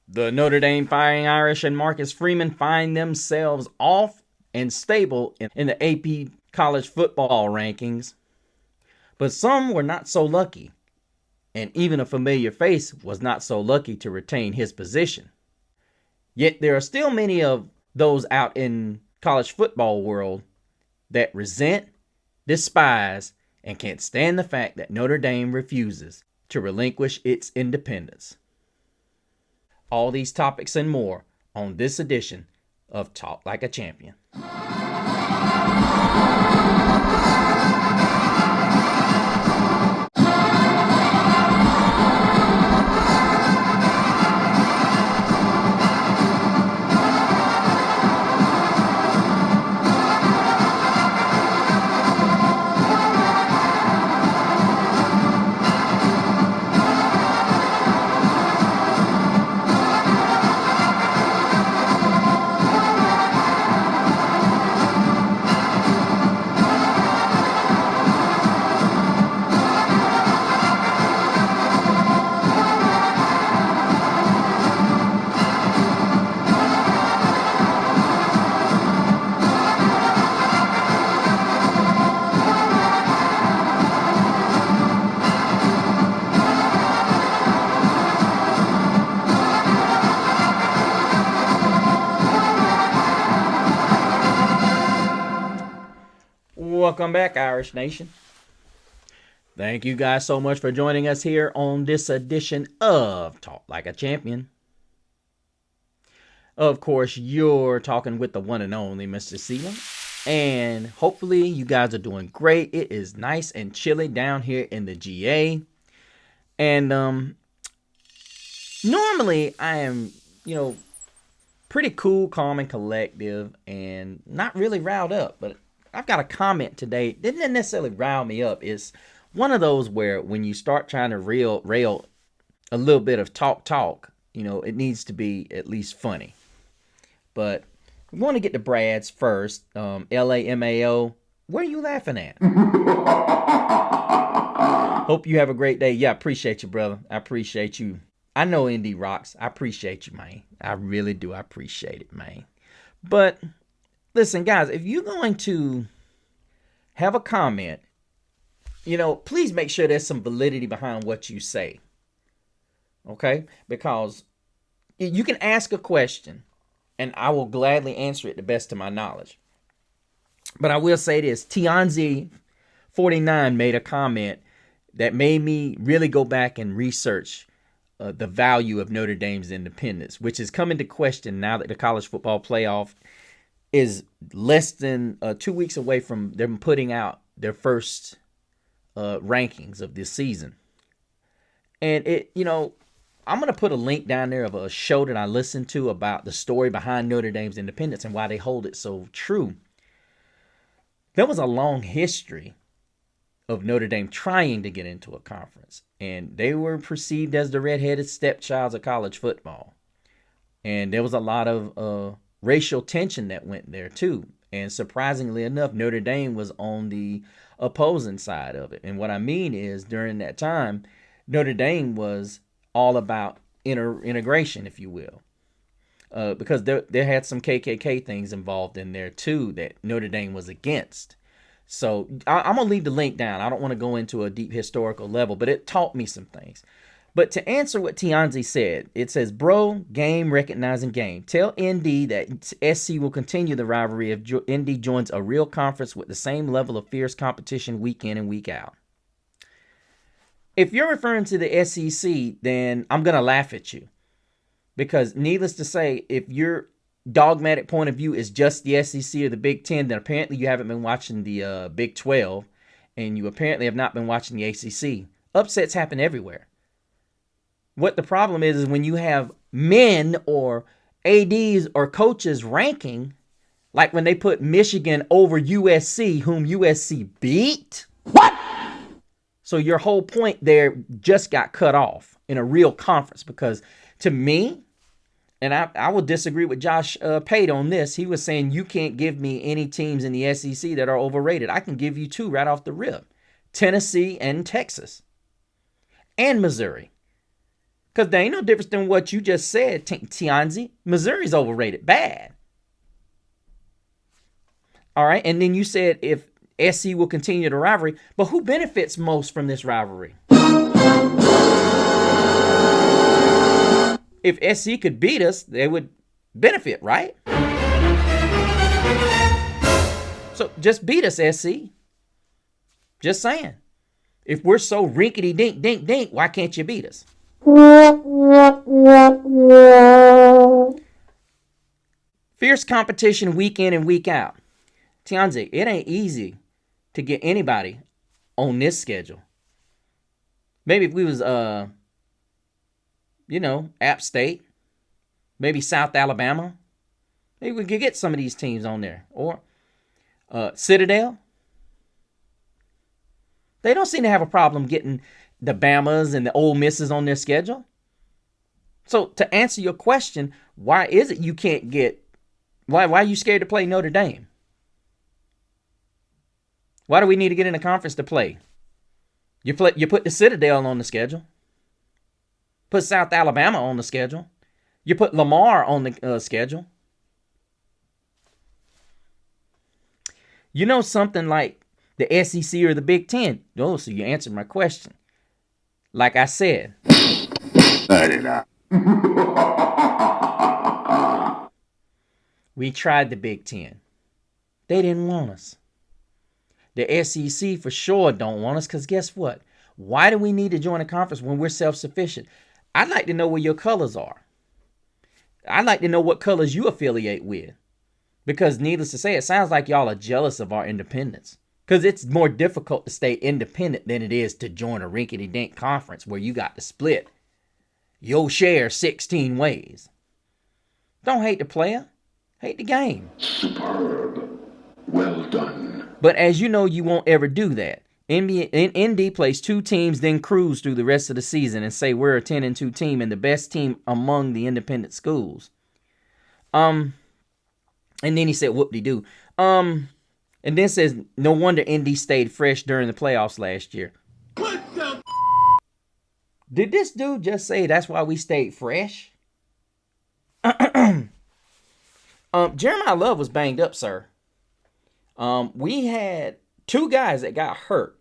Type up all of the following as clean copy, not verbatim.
The Notre Dame Fighting Irish and Marcus Freeman find themselves off and stable in the AP college football rankings, but some were not so lucky, and even a familiar face was not so lucky to retain his position. Yet there are still many of those out in college football world that resent, despise, and can't stand the fact that Notre Dame refuses to relinquish its independence. All these topics and more on this edition of Talk Like a Champion. Welcome back, Irish Nation. Thank you guys so much for joining us here on this edition of Talk Like a Champion. Of course, you're talking with the one and only Mr. Sealand, and hopefully you guys are doing great. It is nice and chilly down here in the GA, and normally I am, pretty cool, calm, and collective, and not really riled up, but I've got a comment today. It didn't necessarily rile me up. It's one of those where when you start trying to rail a little bit of talk, it needs to be at least funny. But we want to get to Brad's first. LAMAO, where are you laughing at? Hope you have a great day. Yeah, I appreciate you, brother. I appreciate you. I know Indy rocks. I appreciate you, man. I really do. I appreciate it, man. But listen, guys, if you're going to have a comment, please make sure there's some validity behind what you say. Okay? Because you can ask a question, and I will gladly answer it the best of my knowledge. But I will say this. Tianzi49 made a comment that made me really go back and research the value of Notre Dame's independence, which is coming to question now that the college football playoff is less than 2 weeks away from them putting out their first rankings of this season. And I'm going to put a link down there of a show that I listened to about the story behind Notre Dame's independence and why they hold it so true. There was a long history of Notre Dame trying to get into a conference, and they were perceived as the redheaded stepchilds of college football. And there was a lot of racial tension that went there too. And surprisingly enough, Notre Dame was on the opposing side of it. And what I mean is, during that time, Notre Dame was all about integration, if you will. Because there had some KKK things involved in there too that Notre Dame was against. So I'm going to leave the link down. I don't want to go into a deep historical level, but it taught me some things. But to answer what Tianzi said, it says, bro, game, recognizing game. Tell ND that SC will continue the rivalry if ND joins a real conference with the same level of fierce competition week in and week out. If you're referring to the SEC, then I'm going to laugh at you. Because needless to say, if your dogmatic point of view is just the SEC or the Big Ten, then apparently you haven't been watching the Big 12, and you apparently have not been watching the ACC. Upsets happen everywhere. What the problem is when you have men or ADs or coaches ranking, like when they put Michigan over USC, whom USC beat. What? So your whole point there just got cut off in a real conference, because to me, and I will disagree with Josh Pate on this. He was saying you can't give me any teams in the SEC that are overrated. I can give you two right off the rip. Tennessee and Texas. And Missouri. Because there ain't no difference than what you just said, Tianzi. Missouri's overrated. Bad. All right. And then you said if SC will continue the rivalry, but who benefits most from this rivalry? If SC could beat us, they would benefit, right? So just beat us, SC. Just saying. If we're so rinkety dink dink dink, why can't you beat us? Fierce competition week in and week out. Tianzi, it ain't easy to get anybody on this schedule. Maybe if we was, App State, maybe South Alabama, maybe we could get some of these teams on there. Or Citadel. They don't seem to have a problem getting the Bamas and the Ole Misses on their schedule. So to answer your question, why is it you can't get, why are you scared to play Notre Dame? Why do we need to get in a conference to play? You put the Citadel on the schedule. Put South Alabama on the schedule. You put Lamar on the schedule. You know, something like the SEC or the Big Ten. Oh, so you answered my question. Like I said. We tried the Big Ten. They didn't want us. The SEC for sure don't want us, because guess what? Why do we need to join a conference when we're self-sufficient? I'd like to know where your colors are. I'd like to know what colors you affiliate with. Because needless to say, it sounds like y'all are jealous of our independence. Because it's more difficult to stay independent than it is to join a rinkety-dink conference where you got to split your share 16 ways. Don't hate the player. Hate the game. Superb. Well done. But as you know, you won't ever do that. ND plays two teams, then cruise through the rest of the season and say we're a 10-2 team and the best team among the independent schools. And then he said, whoop-de-doo. And then says, no wonder ND stayed fresh during the playoffs last year. What the? Did this dude just say that's why we stayed fresh? Jeremiah Love was banged up, sir. We had two guys that got hurt.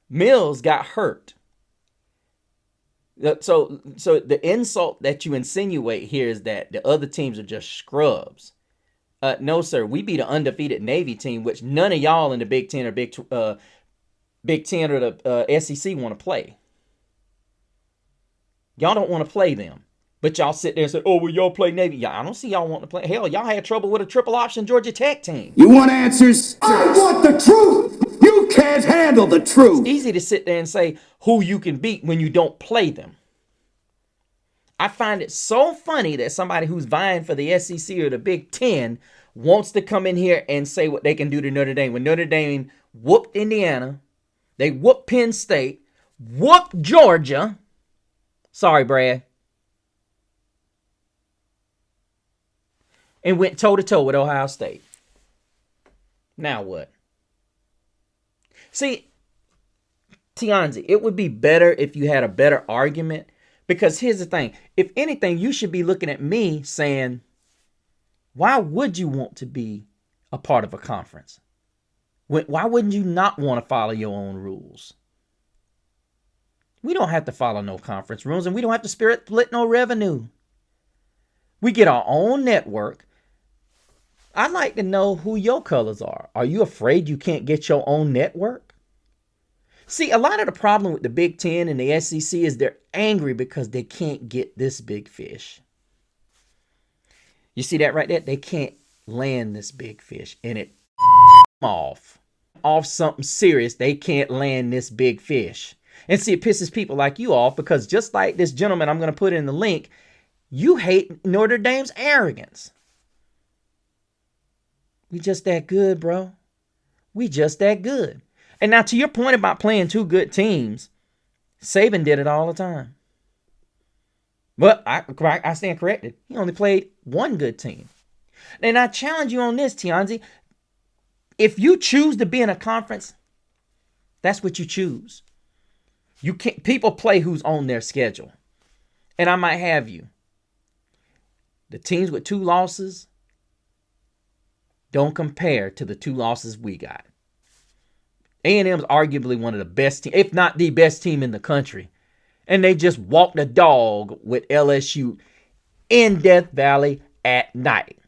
Mills got hurt. So the insult that you insinuate here is that the other teams are just scrubs. No, sir. We beat an undefeated Navy team, which none of y'all in the Big Ten or Big Ten or the SEC want to play. Y'all don't want to play them. But y'all sit there and say, oh, well, y'all play Navy. Yeah, I don't see y'all wanting to play. Hell, y'all had trouble with a triple option Georgia Tech team. You want answers? I want the truth. You can't handle the truth. It's easy to sit there and say who you can beat when you don't play them. I find it so funny that somebody who's vying for the SEC or the Big Ten wants to come in here and say what they can do to Notre Dame. When Notre Dame whooped Indiana, they whooped Penn State, whooped Georgia. Sorry, Brad. And went toe-to-toe with Ohio State. Now what? See, Tianzi, it would be better if you had a better argument. Because here's the thing. If anything, you should be looking at me saying, why would you want to be a part of a conference? Why wouldn't you not want to follow your own rules? We don't have to follow no conference rules, and we don't have to split no revenue. We get our own network. I'd like to know who your colors are. Are you afraid you can't get your own network? See, a lot of the problem with the Big Ten and the SEC is they're angry because they can't get this big fish. You see that right there? They can't land this big fish, and it off something serious. They can't land this big fish. And see, it pisses people like you off because just like this gentleman I'm going to put in the link, you hate Notre Dame's arrogance. We just that good, bro. We just that good. And now to your point about playing two good teams, Saban did it all the time. But I stand corrected. He only played one good team. And I challenge you on this, Tianzi. If you choose to be in a conference, that's what you choose. You can't. People play who's on their schedule. And I might have you. The teams with 2 losses don't compare to the 2 losses we got. A&M is arguably one of the best teams, if not the best team in the country. And they just walked the dog with LSU in Death Valley at night.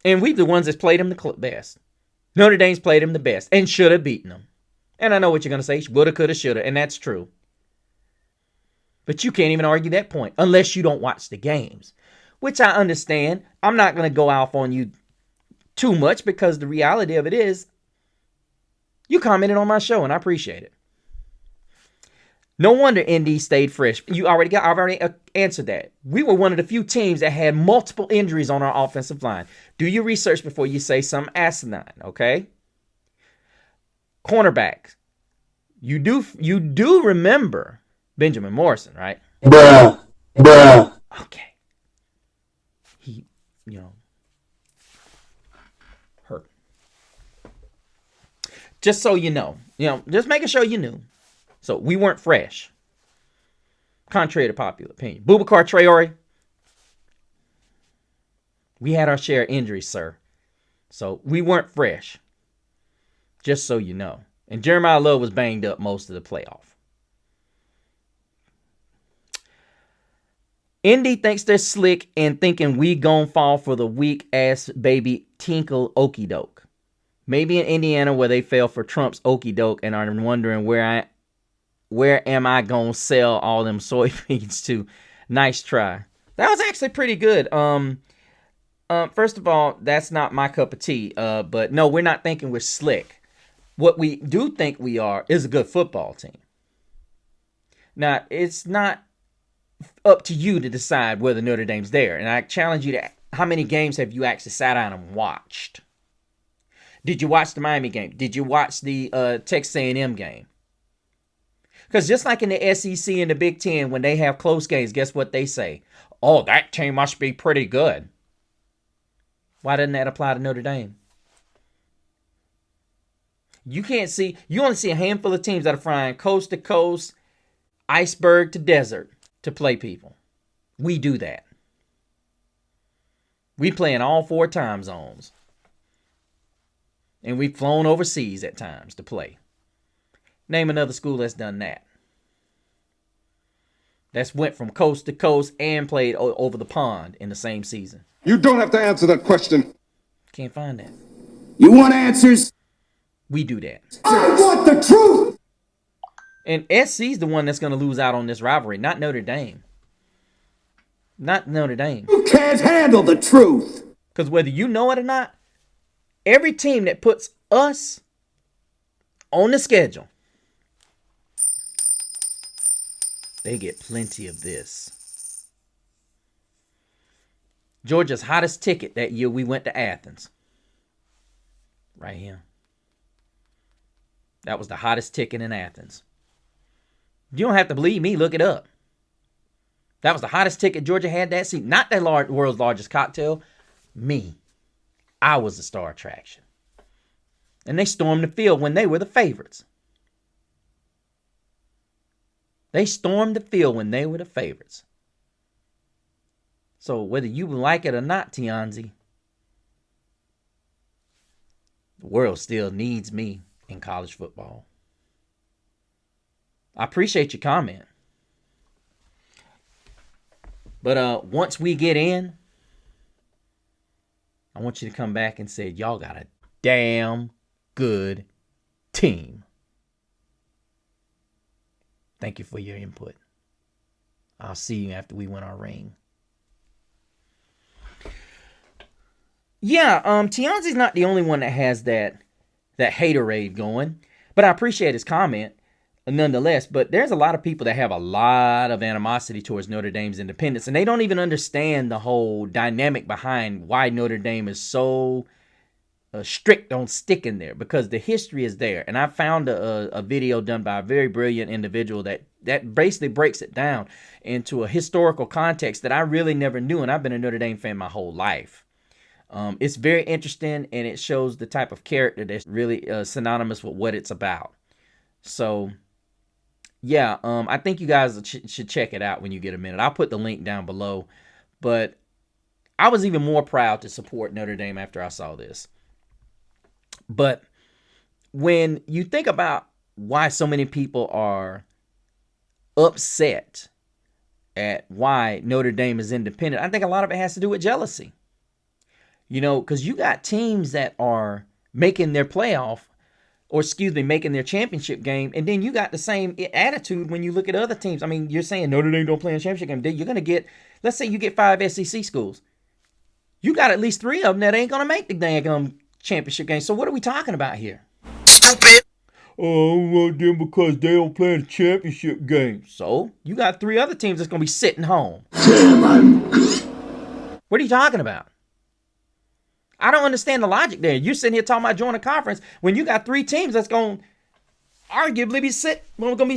And we the ones that played them the best. Notre Dame's played them the best and should have beaten them. And I know what you're going to say. Woulda, coulda, shoulda. And that's true. But you can't even argue that point unless you don't watch the games. Which I understand. I'm not going to go off on you too much because the reality of it is you commented on my show and I appreciate it. No wonder ND stayed fresh. I've already answered that. We were one of the few teams that had multiple injuries on our offensive line. Do your research before you say something asinine, okay? Cornerbacks. You do remember Benjamin Morrison, right? Bruh. Okay. He, hurt. Just so you know, just making sure you knew. So we weren't fresh. Contrary to popular opinion. Boubacar Traore. We had our share of injuries, sir. So we weren't fresh. Just so you know. And Jeremiah Love was banged up most of the playoff. Indy thinks they're slick and thinking we gon' fall for the weak ass baby tinkle okey doke. Maybe in Indiana where they fell for Trump's okey doke and are wondering where am I gonna sell all them soybeans to? Nice try. That was actually pretty good. First of all, that's not my cup of tea. But no, we're not thinking we're slick. What we do think we are is a good football team. Now, it's not up to you to decide whether Notre Dame's there. And I challenge you to, how many games have you actually sat down and watched? Did you watch the Miami game? Did you watch the Texas A&M game? Because just like in the SEC and the Big Ten, when they have close games, guess what they say? Oh, that team must be pretty good. Why doesn't that apply to Notre Dame? You only see a handful of teams that are flying coast to coast, iceberg to desert to play people. We do that. We play in all 4 time zones. And we've flown overseas at times to play. Name another school that's done that. That's went from coast to coast and played over the pond in the same season. You don't have to answer that question. Can't find that. You want answers? We do that. I want the truth! And SC's the one that's going to lose out on this rivalry, not Notre Dame. Not Notre Dame. You can't handle the truth! Because whether you know it or not, every team that puts us on the schedule, they get plenty of this. Georgia's hottest ticket that year we went to Athens. Right here. That was the hottest ticket in Athens. You don't have to believe me. Look it up. That was the hottest ticket Georgia had that season. Not the world's largest cocktail. Me. I was the star attraction. And they stormed the field when they were the favorites. They stormed the field when they were the favorites. So whether you like it or not, Tianzi, the world still needs me in college football. I appreciate your comment. But once we get in, I want you to come back and say, y'all got a damn good team. Thank you for your input. I'll see you after we win our ring. Yeah, Tianzi's not the only one that has that haterade going. But I appreciate his comment nonetheless. But there's a lot of people that have a lot of animosity towards Notre Dame's independence. And they don't even understand the whole dynamic behind why Notre Dame is so strict on sticking there. Because the history is there. And I found a video done by a very brilliant individual that basically breaks it down into a historical context that I really never knew. And I've been a Notre Dame fan my whole life. It's very interesting, and it shows the type of character that's really synonymous with what it's about. So, Yeah, I think you guys should check it out when you get a minute. I'll put the link down below. But I was even more proud to support Notre Dame after I saw this. But when you think about why so many people are upset at why Notre Dame is independent, I think a lot of it has to do with jealousy. You know, because you got teams that are making their playoff, or excuse me, making their championship game, and then you got the same attitude when you look at other teams. I mean, you're saying Notre Dame don't play in a championship game. Then you're going to get, let's say you get 5 SEC schools. You got at least 3 of them that ain't going to make the dang championship game. So what are we talking about here? Stupid. Oh, I want them because they don't play in a championship game. So you got 3 other teams that's going to be sitting home. Damn, I'm good. What are you talking about? I don't understand the logic there. You're sitting here talking about joining a conference when you got 3 teams that's going to arguably be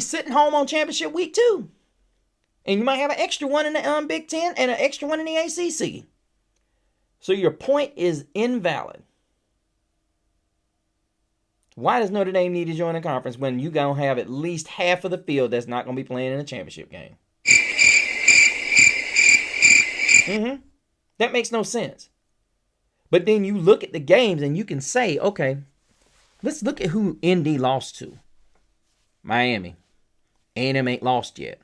sitting home on championship week 2. And you might have an extra one in the Big Ten and an extra one in the ACC. So your point is invalid. Why does Notre Dame need to join a conference when you going to have at least half of the field that's not going to be playing in a championship game? That makes no sense. But then you look at the games and you can say, okay, let's look at who Indy lost to. Miami. A&M ain't lost yet.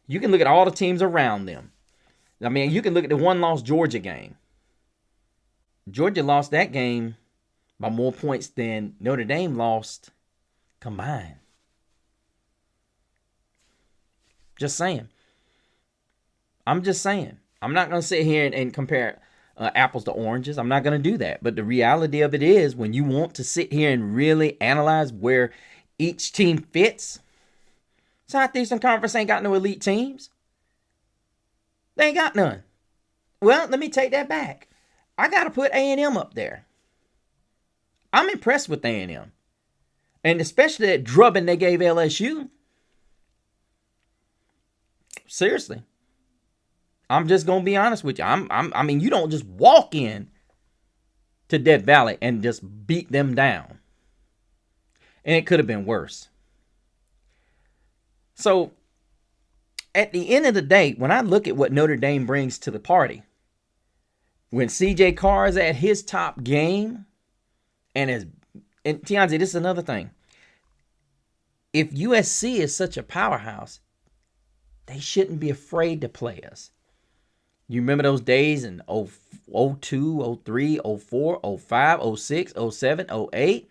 You can look at all the teams around them. I mean, you can look at the one-loss Georgia game. Georgia lost that game by more points than Notre Dame lost combined. Just saying. I'm just saying. I'm not going to sit here and compare apples to oranges. I'm not going to do that. But the reality of it is, when you want to sit here and really analyze where each team fits, Southeastern Conference ain't got no elite teams. They ain't got none. Well, let me take that back. I got to put A&M up there. I'm impressed with A&M. And especially that drubbing they gave LSU. Seriously. I'm just going to be honest with you. I mean, you don't just walk in to Death Valley and just beat them down. And it could have been worse. So, at the end of the day, when I look at what Notre Dame brings to the party, when CJ Carr is at his top game, and Tianzi, this is another thing. If USC is such a powerhouse, they shouldn't be afraid to play us. You remember those days in 02, 03, 04, 05, 06, 07, 08?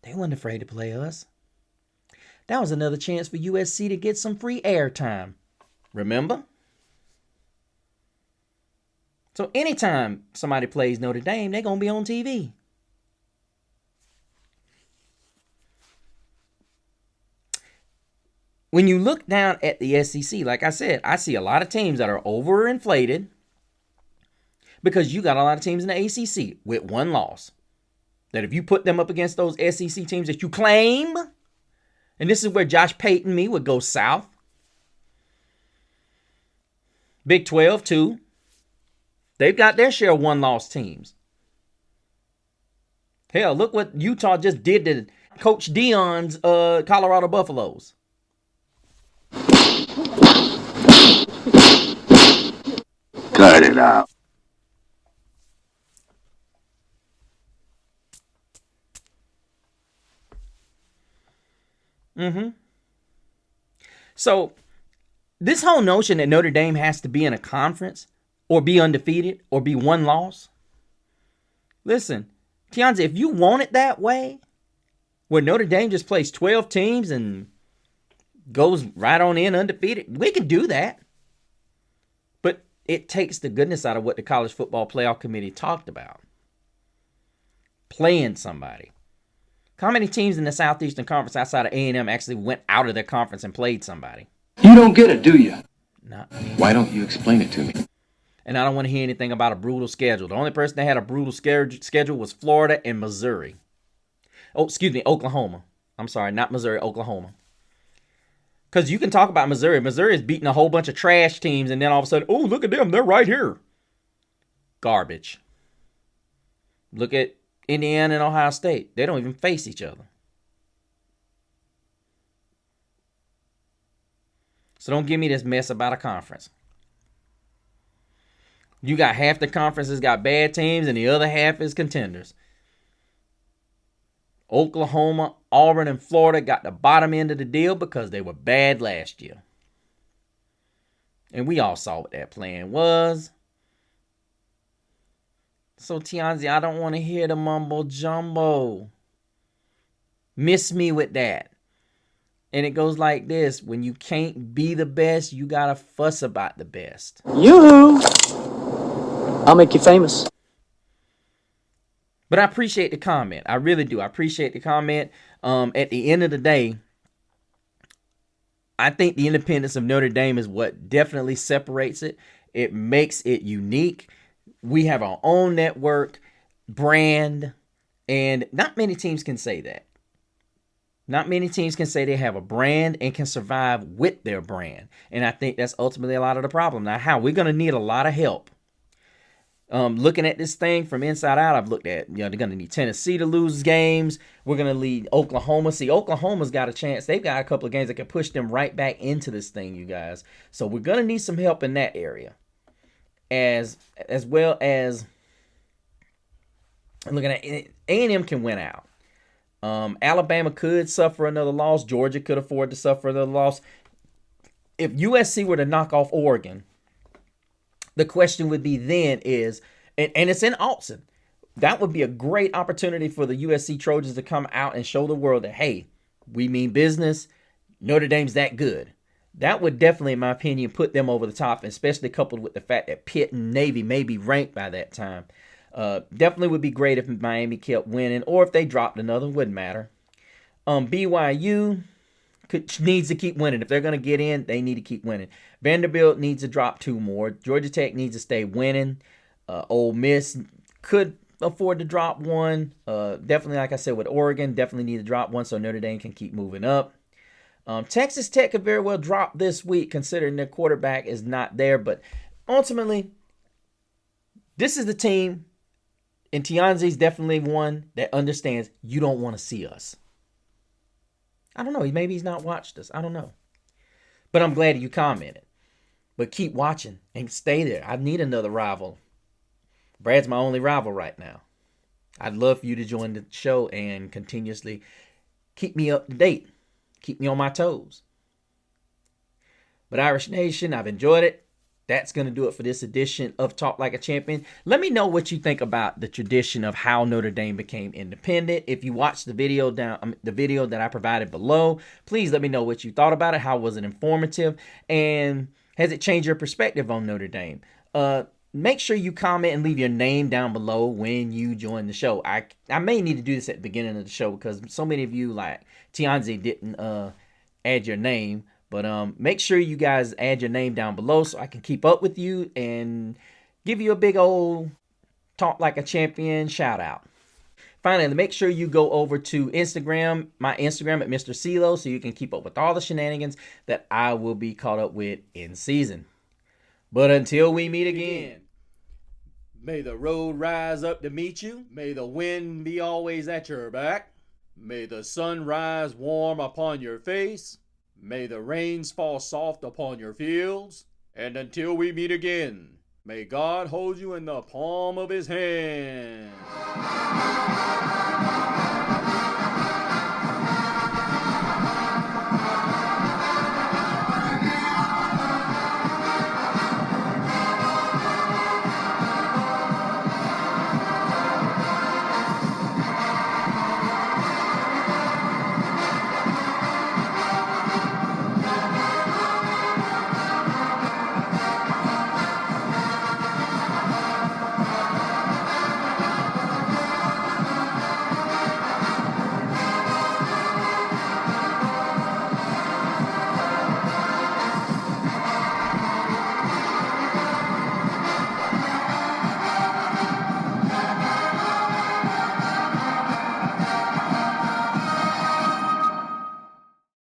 They weren't afraid to play us. That was another chance for USC to get some free airtime. Remember? So anytime somebody plays Notre Dame, they're going to be on TV. When you look down at the SEC, like I said, I see a lot of teams that are overinflated because you got a lot of teams in the ACC with one loss. That if you put them up against those SEC teams that you claim, and this is where Josh Payton me would go south. Big 12 too. They've got their share of one-loss teams. Hell, look what Utah just did to Coach Dion's Colorado Buffaloes. Cut it out. So, this whole notion that Notre Dame has to be in a conference or be undefeated or be one loss. Listen, Tianzi, if you want it that way, where Notre Dame just plays 12 teams and goes right on in undefeated, we can do that. But it takes the goodness out of what the College Football Playoff Committee talked about. Playing somebody. How many teams in the Southeastern Conference outside of A&M actually went out of their conference and played somebody? You don't get it, do you? Not me. Why don't you explain it to me? And I don't want to hear anything about a brutal schedule. The only person that had a brutal schedule was Florida and Missouri. Oh, excuse me, Oklahoma. I'm sorry, not Missouri, Oklahoma. Because you can talk about Missouri. Missouri is beating a whole bunch of trash teams, and then all of a sudden, oh, look at them, they're right here. Garbage. Look at Indiana and Ohio State. They don't even face each other. So don't give me this mess about a conference. You got half the conferences got bad teams and the other half is contenders. Oklahoma, Auburn, and Florida got the bottom end of the deal because they were bad last year. And we all saw what that plan was. So, Tianzi, I don't want to hear the mumbo jumbo. Miss me with that. And it goes like this. When you can't be the best, you got to fuss about the best. Yoo-hoo! I'll make you famous. But I appreciate the comment. I really do. I appreciate the comment. At the end of the day, I think the independence of Notre Dame is what definitely separates it. It makes it unique. We have our own network, brand, and not many teams can say that. Not many teams can say they have a brand and can survive with their brand. And I think that's ultimately a lot of the problem. Now, how? We're going to need a lot of help. Looking at this thing from inside out, I've looked at, they're going to need Tennessee to lose games. We're going to lead Oklahoma. See, Oklahoma's got a chance. They've got a couple of games that can push them right back into this thing, you guys. So we're going to need some help in that area. As well as looking at A&M can win out. Alabama could suffer another loss. Georgia could afford to suffer another loss. If USC were to knock off Oregon, the question would be then is, and it's in Austin, that would be a great opportunity for the USC Trojans to come out and show the world that, hey, we mean business. Notre Dame's that good. That would definitely, in my opinion, put them over the top, especially coupled with the fact that Pitt and Navy may be ranked by that time. Definitely would be great if Miami kept winning, or if they dropped another, wouldn't matter. BYU needs to keep winning. If they're going to get in, they need to keep winning. Vanderbilt needs to drop 2 more. Georgia Tech needs to stay winning. Ole Miss could afford to drop 1. Definitely, like I said, with Oregon, definitely need to drop 1 so Notre Dame can keep moving up. Texas Tech could very well drop this week, considering their quarterback is not there. But ultimately, this is the team, and Tianzi's definitely one that understands you don't want to see us. I don't know. Maybe he's not watched us. I don't know. But I'm glad you commented. But keep watching and stay there. I need another rival. Brad's my only rival right now. I'd love for you to join the show and continuously keep me up to date. Keep me on my toes. But Irish Nation, I've enjoyed it. That's going to do it for this edition of Talk Like a Champion. Let me know what you think about the tradition of how Notre Dame became independent. If you watched the video that I provided below, please let me know what you thought about it. How was it informative? And has it changed your perspective on Notre Dame? Make sure you comment and leave your name down below when you join the show. I may need to do this at the beginning of the show because so many of you, like Tianzi, didn't add your name. But make sure you guys add your name down below so I can keep up with you and give you a big old Talk Like a Champion shout out. Finally, make sure you go over to Instagram, my Instagram at Mr. CeeLo, so you can keep up with all the shenanigans that I will be caught up with in season. But until we meet again, may the road rise up to meet you. May the wind be always at your back. May the sun rise warm upon your face. May the rains fall soft upon your fields. And until we meet again, may God hold you in the palm of his hand.